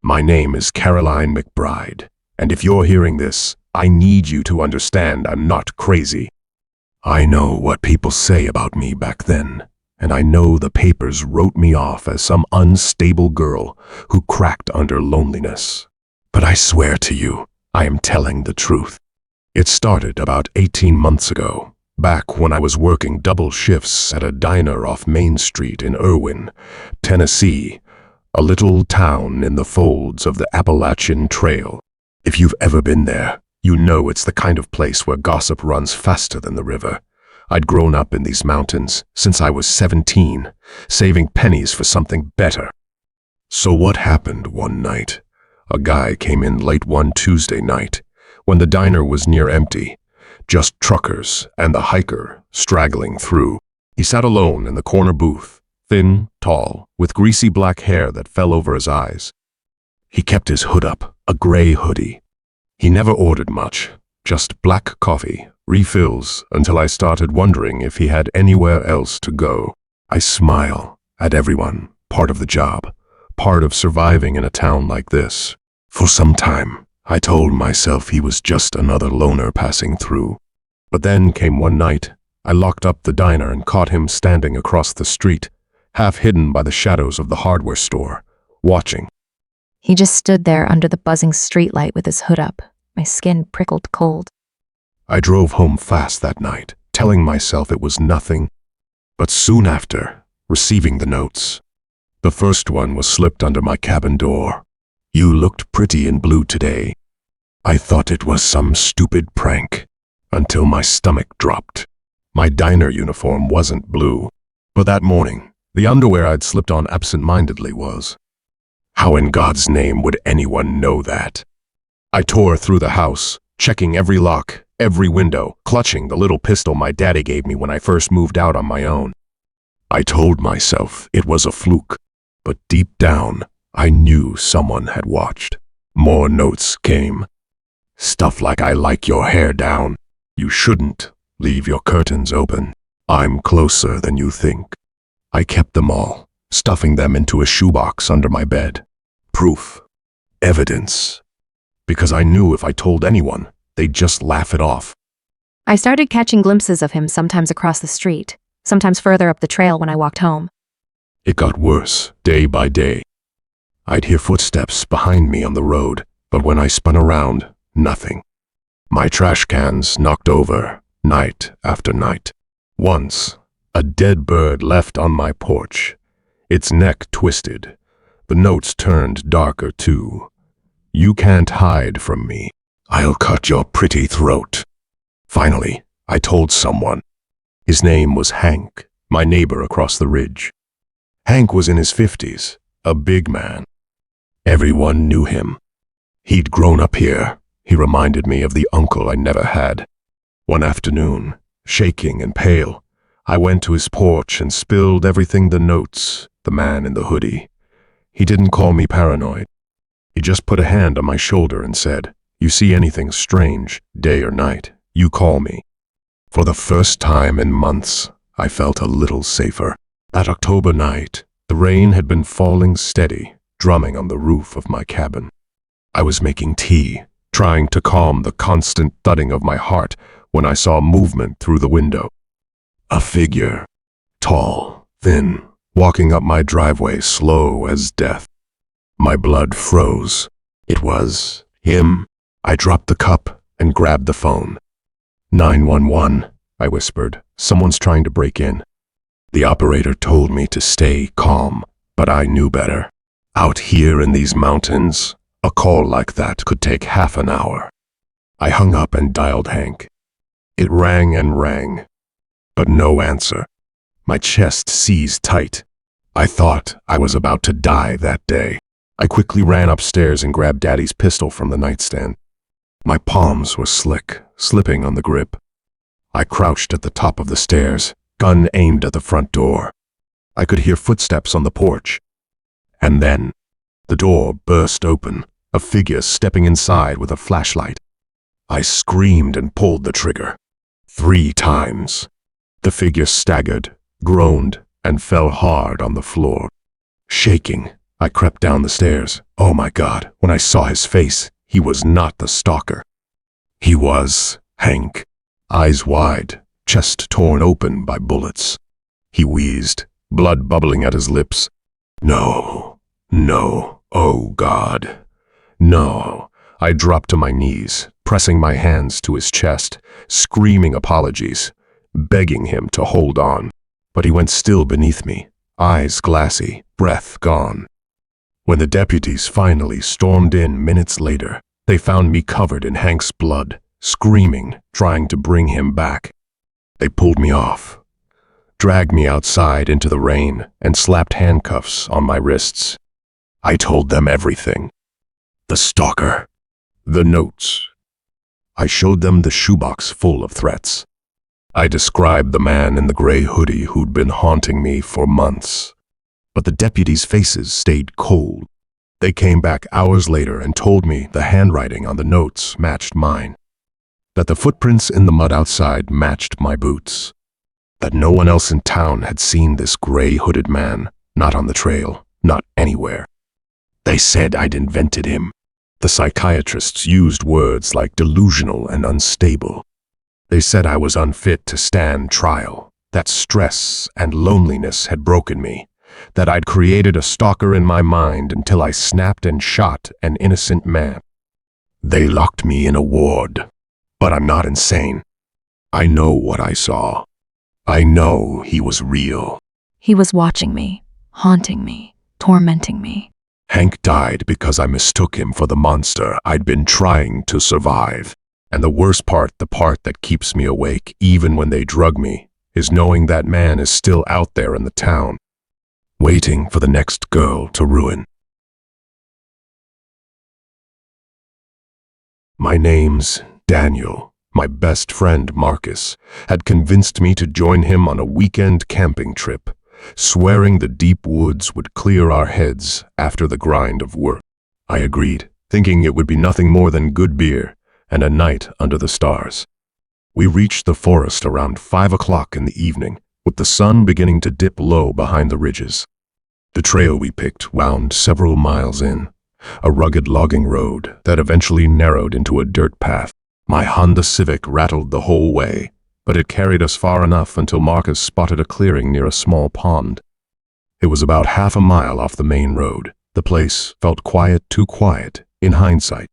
My name is Caroline McBride, and if you're hearing this, I need you to understand I'm not crazy. I know what people say about me back then, and I know the papers wrote me off as some unstable girl who cracked under loneliness. But I swear to you, I am telling the truth. It started about 18 months ago, back when I was working double shifts at a diner off Main Street in Irwin, Tennessee, a little town in the folds of the Appalachian Trail. If you've ever been there, you know it's the kind of place where gossip runs faster than the river. I'd grown up in these mountains since I was 17, saving pennies for something better. So what happened one night? A guy came in late one Tuesday night, when the diner was near empty, just truckers and the hiker straggling through. He sat alone in the corner booth, thin, tall, with greasy black hair that fell over his eyes. He kept his hood up, a gray hoodie. He never ordered much, just black coffee, refills, until I started wondering if he had anywhere else to go. I smile at everyone, part of the job, part of surviving in a town like this. For some time, I told myself he was just another loner passing through. But then came one night, I locked up the diner and caught him standing across the street, half hidden by the shadows of the hardware store, watching. He just stood there under the buzzing streetlight with his hood up. My skin prickled cold. I drove home fast that night, telling myself it was nothing. But soon after, receiving the notes. The first one was slipped under my cabin door. You looked pretty in blue today. I thought it was some stupid prank, until my stomach dropped. My diner uniform wasn't blue, but that morning, the underwear I'd slipped on absent-mindedly was. How in God's name would anyone know that? I tore through the house, checking every lock, every window, clutching the little pistol my daddy gave me when I first moved out on my own. I told myself it was a fluke, but deep down, I knew someone had watched. More notes came. Stuff like I like your hair down. You shouldn't leave your curtains open. I'm closer than you think. I kept them all, stuffing them into a shoebox under my bed. Proof. Evidence. Because I knew if I told anyone, they'd just laugh it off. I started catching glimpses of him sometimes across the street, sometimes further up the trail when I walked home. It got worse, day by day. I'd hear footsteps behind me on the road, but when I spun around, nothing. My trash cans knocked over, night after night. Once, a dead bird left on my porch, its neck twisted. The notes turned darker too. You can't hide from me. I'll cut your pretty throat. Finally, I told someone. His name was Hank, my neighbor across the ridge. Hank was in his 50s, a big man. Everyone knew him. He'd grown up here. He reminded me of the uncle I never had. One afternoon, shaking and pale, I went to his porch and spilled everything the notes, the man in the hoodie. He didn't call me paranoid. He just put a hand on my shoulder and said, "You see anything strange, day or night, you call me." For the first time in months, I felt a little safer. That October night, the rain had been falling steady, drumming on the roof of my cabin. I was making tea, trying to calm the constant thudding of my heart when I saw movement through the window. A figure, tall, thin, walking up my driveway slow as death. My blood froze. It was him. I dropped the cup and grabbed the phone. 911, I whispered. Someone's trying to break in. The operator told me to stay calm, but I knew better. Out here in these mountains, a call like that could take half an hour. I hung up and dialed Hank. It rang and rang, but no answer. My chest seized tight. I thought I was about to die that day. I quickly ran upstairs and grabbed Daddy's pistol from the nightstand. My palms were slick, slipping on the grip. I crouched at the top of the stairs, gun aimed at the front door. I could hear footsteps on the porch. And then, the door burst open, a figure stepping inside with a flashlight. I screamed and pulled the trigger. 3 times. The figure staggered, groaned, and fell hard on the floor. Shaking, I crept down the stairs. Oh my God, when I saw his face, he was not the stalker. He was Hank, eyes wide, chest torn open by bullets. He wheezed, blood bubbling at his lips. No, no, oh God, no. I dropped to my knees, pressing my hands to his chest, screaming apologies, begging him to hold on. But he went still beneath me, eyes glassy, breath gone. When the deputies finally stormed in minutes later, they found me covered in Hank's blood, screaming, trying to bring him back. They pulled me off, dragged me outside into the rain, and slapped handcuffs on my wrists. I told them everything. The stalker. The notes. I showed them the shoebox full of threats. I described the man in the gray hoodie who'd been haunting me for months. But the deputies' faces stayed cold. They came back hours later and told me the handwriting on the notes matched mine, that the footprints in the mud outside matched my boots, that no one else in town had seen this gray-hooded man, not on the trail, not anywhere. They said I'd invented him. The psychiatrists used words like delusional and unstable. They said I was unfit to stand trial, that stress and loneliness had broken me, that I'd created a stalker in my mind until I snapped and shot an innocent man. They locked me in a ward, but I'm not insane. I know what I saw. I know he was real. He was watching me, haunting me, tormenting me. Hank died because I mistook him for the monster I'd been trying to survive. And the worst part, the part that keeps me awake even when they drug me, is knowing that man is still out there in the town, waiting for the next girl to ruin. My name's Daniel. My best friend Marcus had convinced me to join him on a weekend camping trip, swearing the deep woods would clear our heads after the grind of work. I agreed, thinking it would be nothing more than good beer and a night under the stars. We reached the forest around 5 o'clock in the evening, with the sun beginning to dip low behind the ridges. The trail we picked wound several miles in, a rugged logging road that eventually narrowed into a dirt path. My Honda Civic rattled the whole way, but it carried us far enough until Marcus spotted a clearing near a small pond. It was about half a mile off the main road. The place felt quiet, too quiet, in hindsight.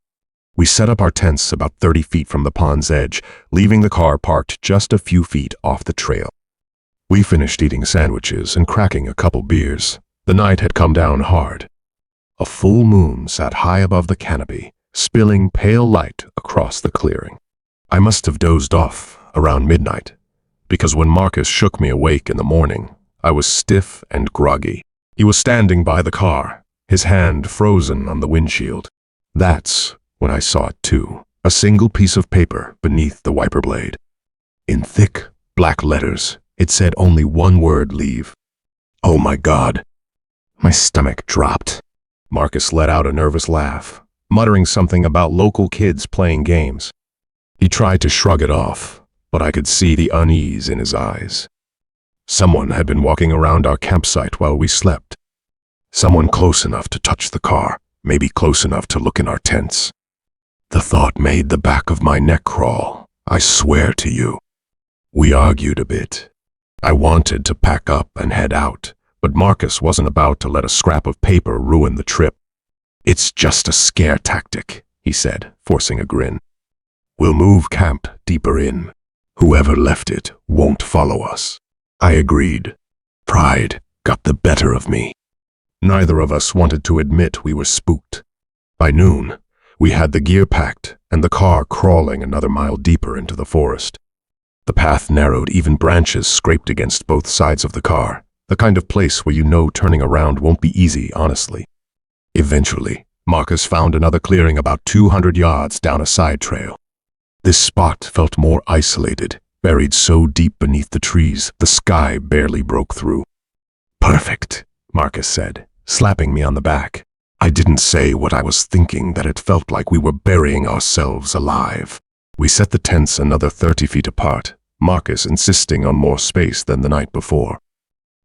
We set up our tents about 30 feet from the pond's edge, leaving the car parked just a few feet off the trail. We finished eating sandwiches and cracking a couple beers. The night had come down hard. A full moon sat high above the canopy, spilling pale light across the clearing. I must have dozed off around midnight, because when Marcus shook me awake in the morning, I was stiff and groggy. He was standing by the car, his hand frozen on the windshield. That's when I saw it too, a single piece of paper beneath the wiper blade. In thick, black letters, it said only one word, leave. Oh my God. My stomach dropped. Marcus let out a nervous laugh, muttering something about local kids playing games. He tried to shrug it off, but I could see the unease in his eyes. Someone had been walking around our campsite while we slept. Someone close enough to touch the car, maybe close enough to look in our tents. The thought made the back of my neck crawl, I swear to you. We argued a bit. I wanted to pack up and head out, but Marcus wasn't about to let a scrap of paper ruin the trip. It's just a scare tactic, he said, forcing a grin. We'll move camp deeper in. Whoever left it won't follow us. I agreed. Pride got the better of me. Neither of us wanted to admit we were spooked. By noon, we had the gear packed and the car crawling another mile deeper into the forest. The path narrowed, even branches scraped against both sides of the car, the kind of place where you know turning around won't be easy, honestly. Eventually, Marcus found another clearing about 200 yards down a side trail. This spot felt more isolated, buried so deep beneath the trees, the sky barely broke through. Perfect, Marcus said, slapping me on the back. I didn't say what I was thinking, that it felt like we were burying ourselves alive. We set the tents another 30 feet apart, Marcus insisting on more space than the night before.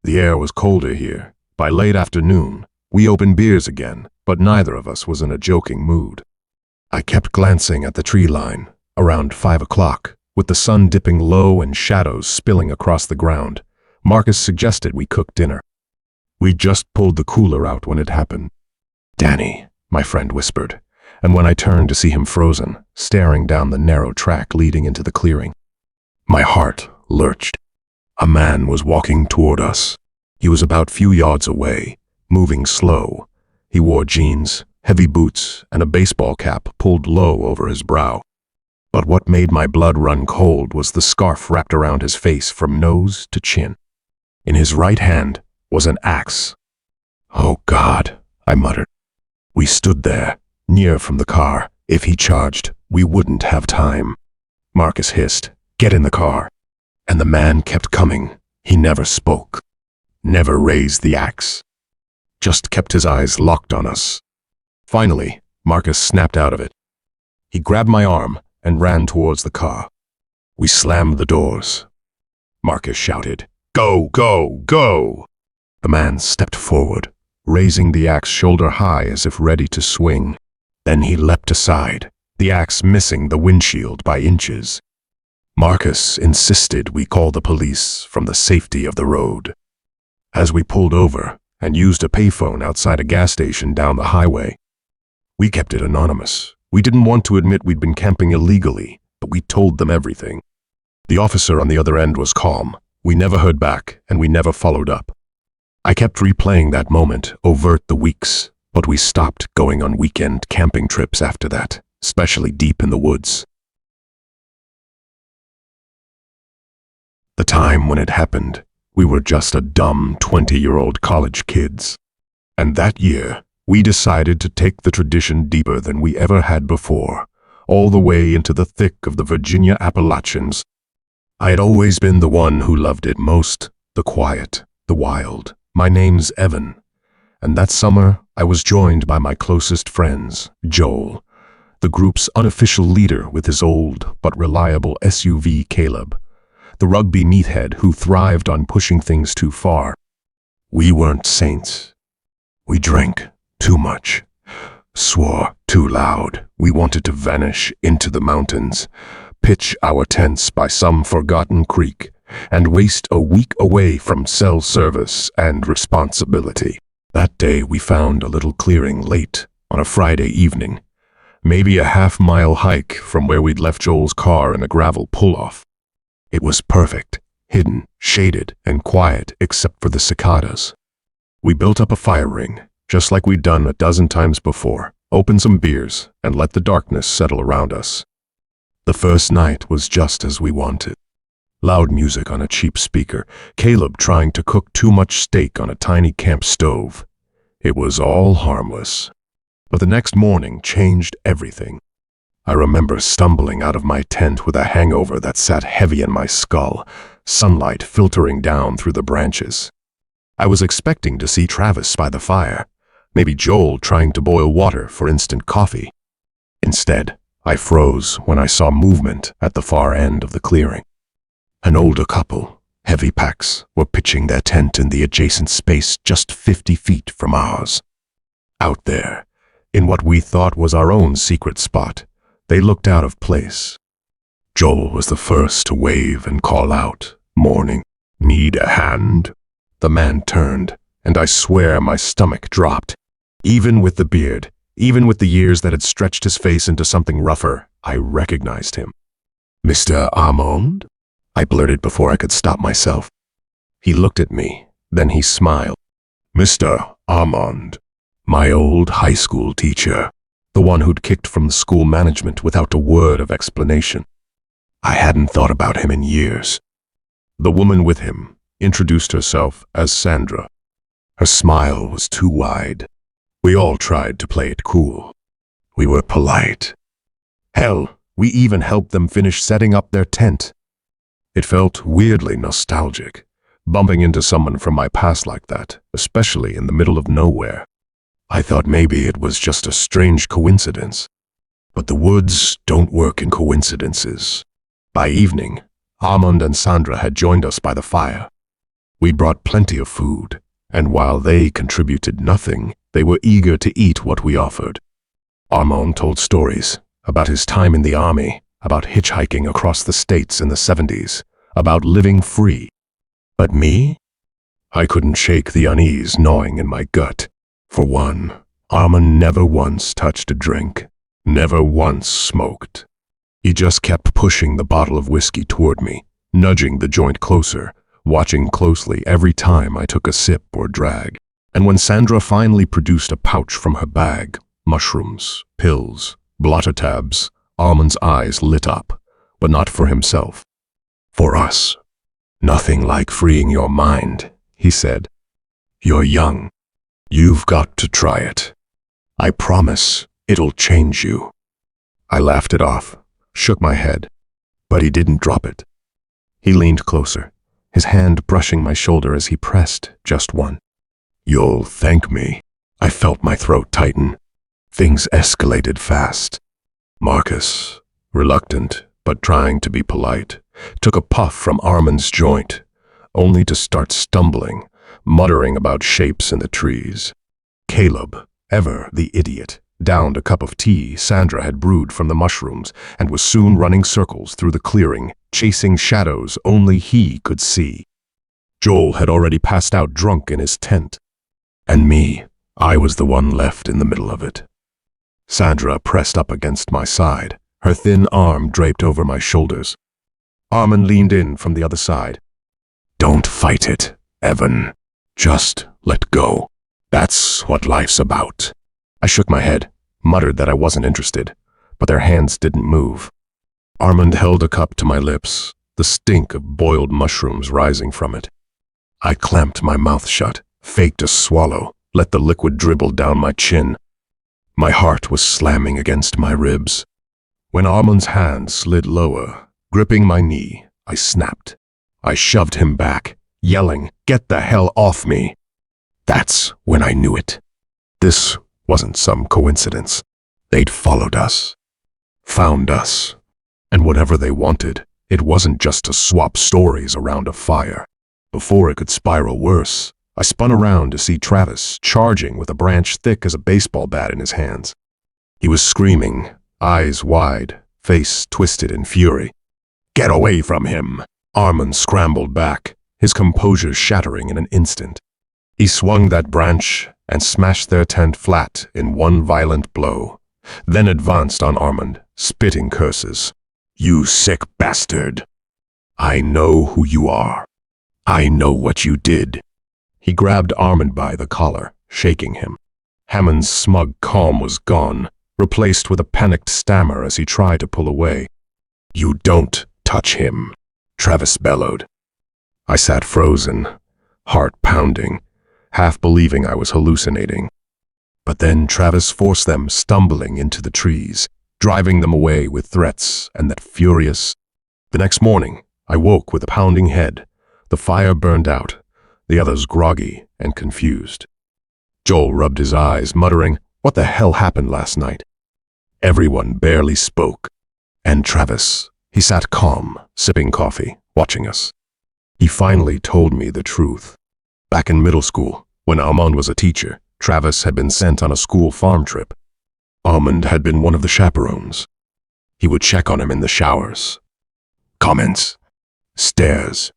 The air was colder here. By late afternoon, We opened beers again, but neither of us was in a joking mood. I kept glancing at the tree line, around 5 o'clock, with the sun dipping low and shadows spilling across the ground. Marcus suggested we cook dinner. We just pulled the cooler out when it happened. "Danny," my friend whispered, and when I turned to see him frozen, staring down the narrow track leading into the clearing, my heart lurched. A man was walking toward us. He was about few yards away, moving slow. He wore jeans, heavy boots, and a baseball cap pulled low over his brow. But what made my blood run cold was the scarf wrapped around his face from nose to chin. In his right hand was an axe. "Oh God," I muttered. We stood there, near from the car. If he charged, we wouldn't have time. Marcus hissed, "Get in the car." And the man kept coming. He never spoke, never raised the axe, just kept his eyes locked on us. Finally, Marcus snapped out of it. He grabbed my arm and ran towards the car. We slammed the doors. Marcus shouted, "Go, go, go!" The man stepped forward, raising the axe shoulder high as if ready to swing. Then he leapt aside, the axe missing the windshield by inches. Marcus insisted we call the police from the safety of the road. As we pulled over and used a payphone outside a gas station down the highway, we kept it anonymous. We didn't want to admit we'd been camping illegally, but we told them everything. The officer on the other end was calm. We never heard back, and we never followed up. I kept replaying that moment over the weeks, but we stopped going on weekend camping trips after that, especially deep in the woods. The time when it happened, we were just a dumb 20-year-old college kids. And that year, we decided to take the tradition deeper than we ever had before, all the way into the thick of the Virginia Appalachians. I had always been the one who loved it most, the quiet, the wild. My name's Evan, and that summer I was joined by my closest friends, Joel, the group's unofficial leader with his old but reliable SUV Caleb, the rugby meathead who thrived on pushing things too far. We weren't saints. We drank too much, swore too loud. We wanted to vanish into the mountains, pitch our tents by some forgotten creek, and waste a week away from cell service and responsibility. That day we found a little clearing late on a Friday evening, maybe a half-mile hike from where we'd left Joel's car in a gravel pull-off. It was perfect, hidden, shaded, and quiet except for the cicadas. We built up a fire ring, just like we'd done a dozen times before, opened some beers, and let the darkness settle around us. The first night was just as we wanted. Loud music on a cheap speaker, Caleb trying to cook too much steak on a tiny camp stove. It was all harmless. But the next morning changed everything. I remember stumbling out of my tent with a hangover that sat heavy in my skull, sunlight filtering down through the branches. I was expecting to see Travis by the fire, maybe Joel trying to boil water for instant coffee. Instead, I froze when I saw movement at the far end of the clearing. An older couple, heavy packs, were pitching their tent in the adjacent space just 50 feet from ours. Out there, in what we thought was our own secret spot, they looked out of place. Joel was the first to wave and call out, "Morning, need a hand?" The man turned, and I swear my stomach dropped. Even with the beard, even with the years that had stretched his face into something rougher, I recognized him. "Mr. Armand?" I blurted before I could stop myself. He looked at me, then he smiled. "Mr. Armand, my old high school teacher, the one who'd kicked from the school management without a word of explanation. I hadn't thought about him in years." The woman with him introduced herself as Sandra. Her smile was too wide. We all tried to play it cool. We were polite. Hell, we even helped them finish setting up their tent. It felt weirdly nostalgic, bumping into someone from my past like that, especially in the middle of nowhere. I thought maybe it was just a strange coincidence. But the woods don't work in coincidences. By evening, Armand and Sandra had joined us by the fire. We brought plenty of food, and while they contributed nothing, They were eager to eat what we offered. Armand told stories about his time in the army, about hitchhiking across the states in the 70s, about living free. But me? I couldn't shake the unease gnawing in my gut. For one, Armand never once touched a drink, never once smoked. He just kept pushing the bottle of whiskey toward me, nudging the joint closer, watching closely every time I took a sip or drag. And when Sandra finally produced a pouch from her bag, mushrooms, pills, blotter tabs, Armand's eyes lit up, but not for himself. For us. Nothing like freeing your mind, he said. You're young. You've got to try it. I promise it'll change you. I laughed it off, shook my head, but he didn't drop it. He leaned closer, his hand brushing my shoulder as he pressed just one. You'll thank me. I felt my throat tighten. Things escalated fast. Marcus, reluctant but trying to be polite, took a puff from Armand's joint, only to start stumbling, muttering about shapes in the trees. Caleb, ever the idiot, downed a cup of tea Sandra had brewed from the mushrooms and was soon running circles through the clearing, chasing shadows only he could see. Joel had already passed out drunk in his tent. And me, I was the one left in the middle of it. Sandra pressed up against my side, her thin arm draped over my shoulders. Armand leaned in from the other side. Don't fight it, Evan. Just let go. That's what life's about. I shook my head, muttered that I wasn't interested, but their hands didn't move. Armand held a cup to my lips, the stink of boiled mushrooms rising from it. I clamped my mouth shut, faked a swallow, let the liquid dribble down my chin. My heart was slamming against my ribs. When Armand's hand slid lower, gripping my knee, I snapped. I shoved him back, yelling, "Get the hell off me!" That's when I knew it. This wasn't some coincidence. They'd followed us, found us, and whatever they wanted, it wasn't just to swap stories around a fire. Before it could spiral worse, I spun around to see Travis charging with a branch thick as a baseball bat in his hands. He was screaming, eyes wide, face twisted in fury. "Get away from him!" Armand scrambled back, his composure shattering in an instant. He swung that branch and smashed their tent flat in one violent blow, then advanced on Armand, spitting curses. "You sick bastard! I know who you are. I know what you did." He grabbed Armand by the collar, shaking him. Hammond's smug calm was gone, replaced with a panicked stammer as he tried to pull away. "You don't touch him," Travis bellowed. I sat frozen, heart pounding, half believing I was hallucinating. But then Travis forced them stumbling into the trees, driving them away with threats and that furious... The next morning, I woke with a pounding head. The fire burned out, the others groggy and confused. Joel rubbed his eyes, muttering, "What the hell happened last night?" Everyone barely spoke. And Travis, he sat calm, sipping coffee, watching us. He finally told me the truth. Back in middle school, when Armand was a teacher, Travis had been sent on a school farm trip. Armand had been one of the chaperones. He would check on him in the showers. Comments, stares,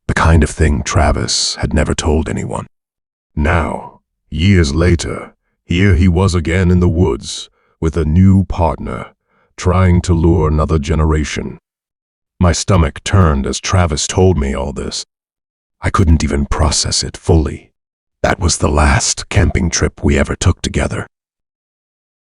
the kind of thing Travis had never told anyone. Now, years later, here he was again in the woods, with a new partner, trying to lure another generation. My stomach turned as Travis told me all this. I couldn't even process it fully. That was the last camping trip we ever took together.